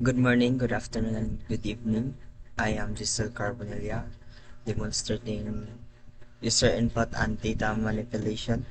Good morning, good afternoon, and good evening. I am Giselle Carbonella, demonstrating user input and data manipulation.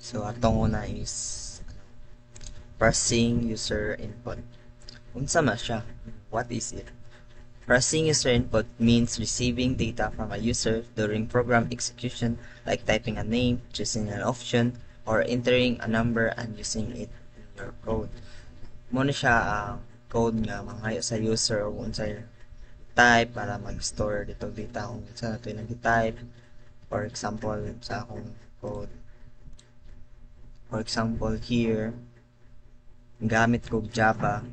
So, atong una is parsing user input. Unsa man siya? What is it? Parsing user input means receiving data from a user during program execution, like typing a name, choosing an option, or entering a number and using it in your code. Muna siya ang code nga manghayo sa user o unsay type para mag-store ditong data kung saan nato yung type. For example, sa akong code. For example, here, gamit ko Java.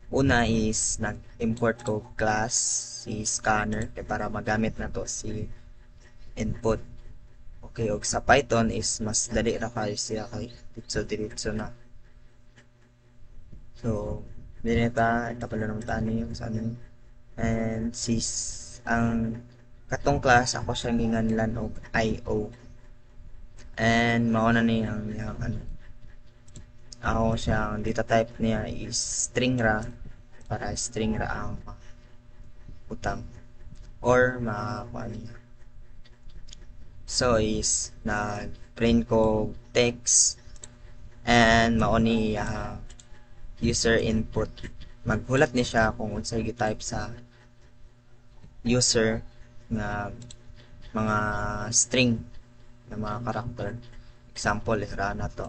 Una is nag-import ko class si scanner kay para magamit na to si input. Okay, og sa Python is mas dali ra kayo siya kay ditso na. So, dinita kapalo ng tani yung sa ano. And sis ang katong class ako siya ginganlan og IO. And mao na ni ang ano. Ako siya ang data type niya is string ra para string ra ang utang or ano niya. So is nag-print ko text and mao ni user input. Maghulat ni siya kung unsay gi-type sa user nga mga string na mga character. Example, ra na to.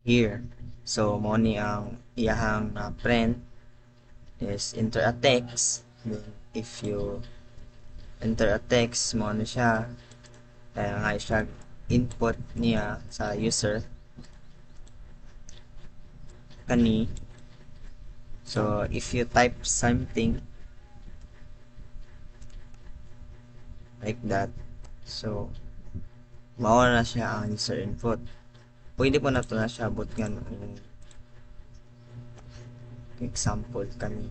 Here. So, mo ni ang iyahang print is enter a text. Then, if you enter a text, mo na siya. Kaya nga siya input niya sa user. Kani. So, if you type something like that, so, mao na siya ang user input. Pwede po na ito na siya abot nga example kami.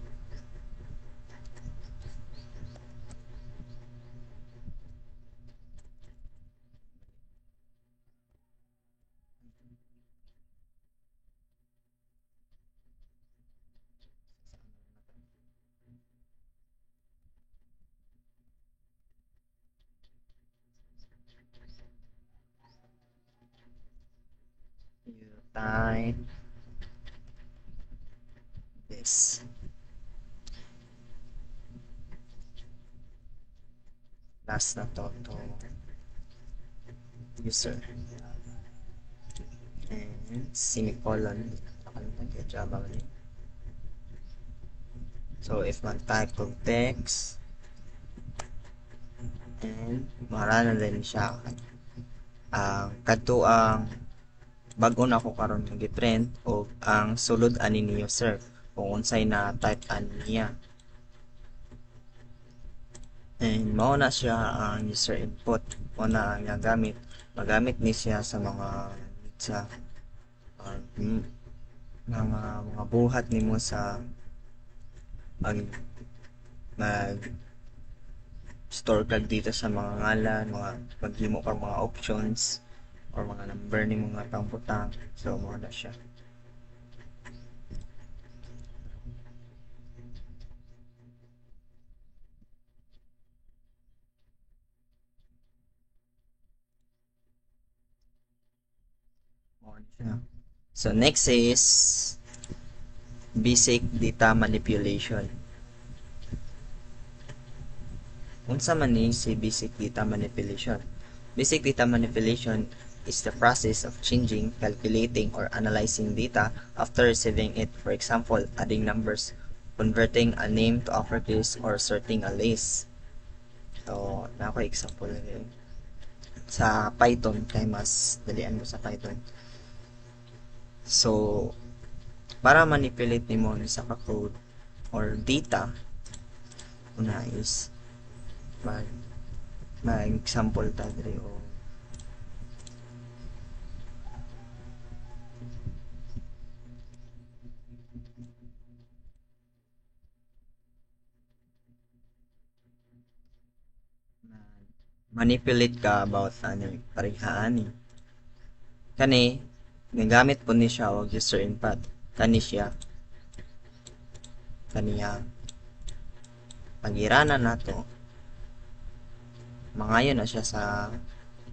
You type this. Last na to user. And semicolon. Nakalimutan kaya Java man yun. So, if mag-type of text, and mara na din siya. Kadto ang bago na ako karon mag-print o ang sulod ani ni user kung unsay na type ani niya. And mao na siya ang user input. Mao na ang gamit. Magamit ni siya sa mga mga buhat nimo sa mag store kag dito sa mga ngalan, mga paghimo kag mga options or mga number ni mga pangputang. So mo na siya. So next is basic data manipulation. Unsa man ni si basic data manipulation? Basic data manipulation is the process of changing, calculating, or analyzing data after receiving it. For example, adding numbers, converting a name to uppercase, or sorting a list. So, na ako example sa Python kay mas dalian mo sa Python. So, para manipulate nimo sa code or data, una is mag-example ta diri o manipulate ka about parihaan ni kani nagamit po ni siya og user input kani siya kaniya pag-iranan nato mangayon na siya sa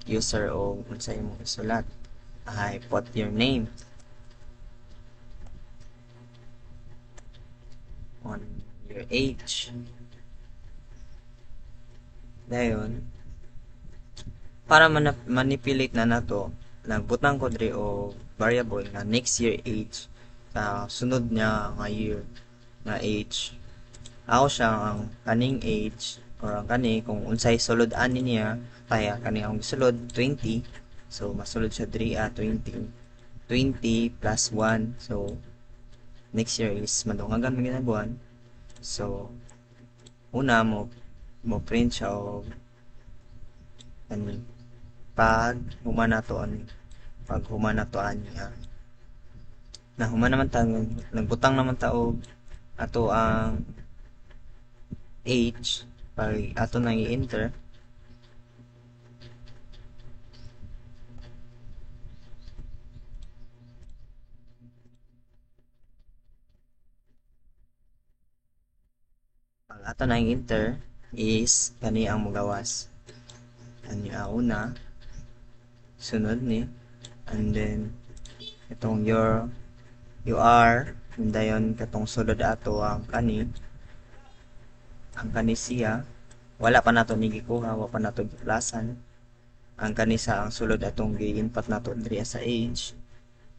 user o unsay imong isulat. I put your name on your age. Dayon, para manipulate na nato, nagbutang ko diri o variable na next year age sa sunod niya nga year nga age. Ako siya ang kaning age or ang kani kung unsay sulod ani niya kaya kani ang sulod 20 so masulod siya diri 20 plus 1 so next year is madungagan mga buwan so una mo print siya o ani pag humana to niya na human naman ta nagbutang naman ta og ato ang age pag ato nang i-enter pag ato nang i-enter is kani ang mugawas ani una sunod ni and then itong you are dayon katong sulod ato ang kani siya wala pa nato ni gikuha wa pa nato giplasan ang kanisa ang sulod atong gi-input nato diri sa age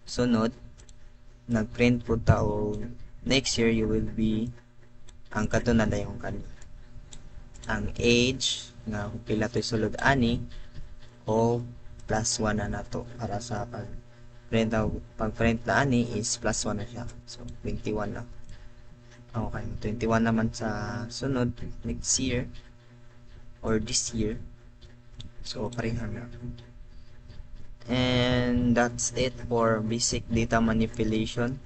sunod nagprint po ta og next year you will be ang kato na dayon kani ang age nga pila to'y sulod ani o plus 1 na nato para sa pag print na ani is plus 1 na siya so 21 na okay 21 naman sa sunod next year or this year so pareha na and that's it for basic data manipulation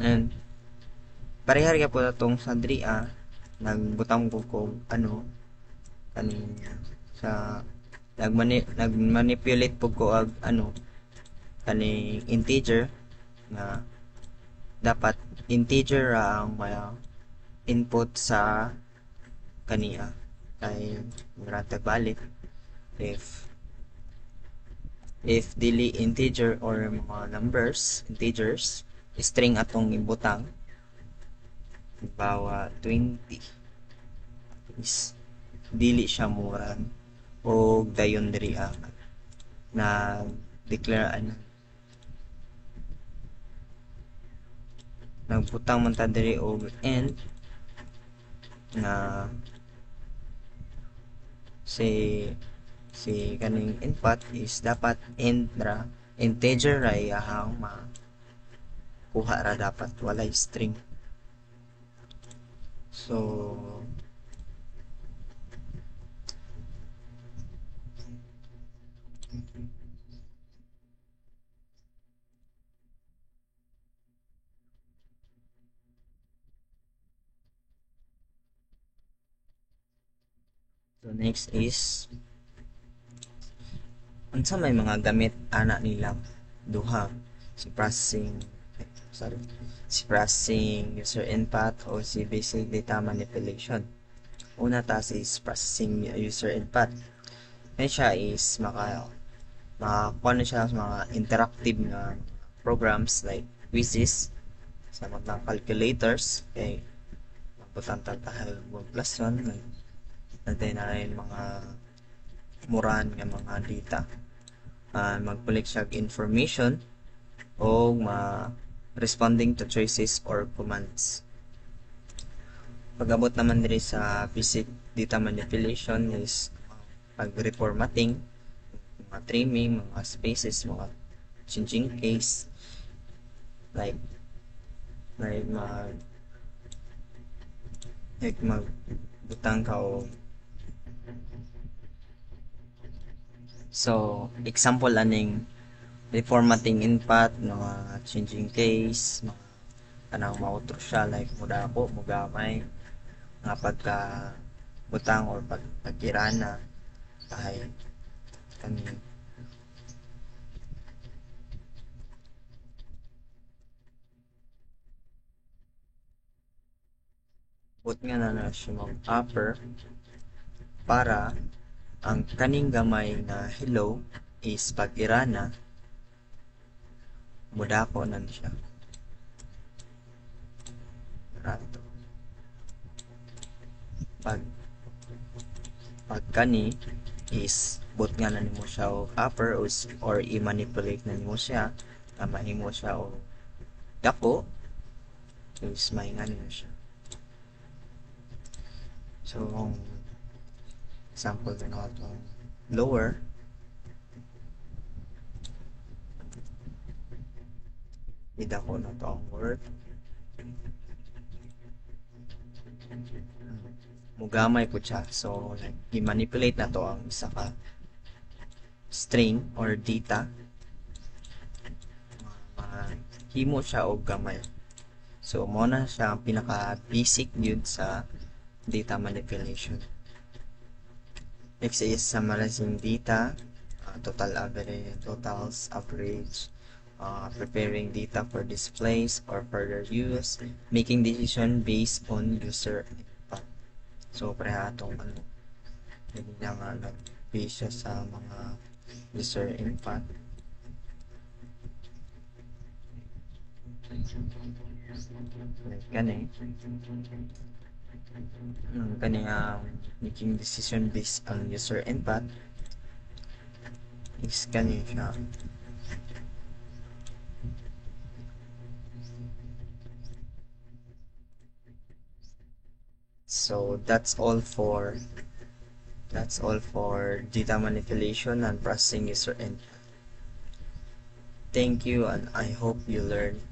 and pareha rin po na itong sa DRIA nagbutang ko kanina sa nagmanipulate po ko ag kani integer na dapat integer ang input sa kaniya kay murata balik if dili integer or mga integers string atong ibutang bawa 20 is dili siya muran o dayon diri na declare nagbutang man ta diri og end na si kaning input is dapat integer ra iyahang makuha ra dapat walay string so next is unsa may mga gamit ana nila duha si processing user input o si basic data manipulation una ta is processing user input and siya is makakuha siya sa mga interactive na programs like quizzes sa mga calculators kay magbutan tahal plus 1 natin na rin mga muran nga mga data mag-collect siya information o responding to choices or commands pag-abot naman diri sa basic data manipulation is pag-reformatting mga trimming, mga spaces, mga changing case like magbutang ka o so example aning reformatting input mga changing case mga kanang mautro siya like muda ako mugamay nga pagka butang or pagkirana ay kani but nga na siya mag-upper para ang kaning gamay na hello is pag-irana mudako na siya rato pag kani is but nga na nimo siya o upper or i-manipulate na nimo siya na mahimo siya o dako is maingan nimo siya. So example din ako itong lower idako na ito ang word mugamay po siya. So, i-manipulate na to ang isa ka string or data. Himo siya og gamay. So, mo na siya ang pinaka-basic yun sa data manipulation. Next is summarizing data, total average, totals, average, preparing data for displays or further use, making decision based on user input. So, prehatong hindi niya nga nag-base sa mga user input. Like kani making decision based on user input is kani siya. So that's all for data manipulation and processing user input. Thank you, and I hope you learned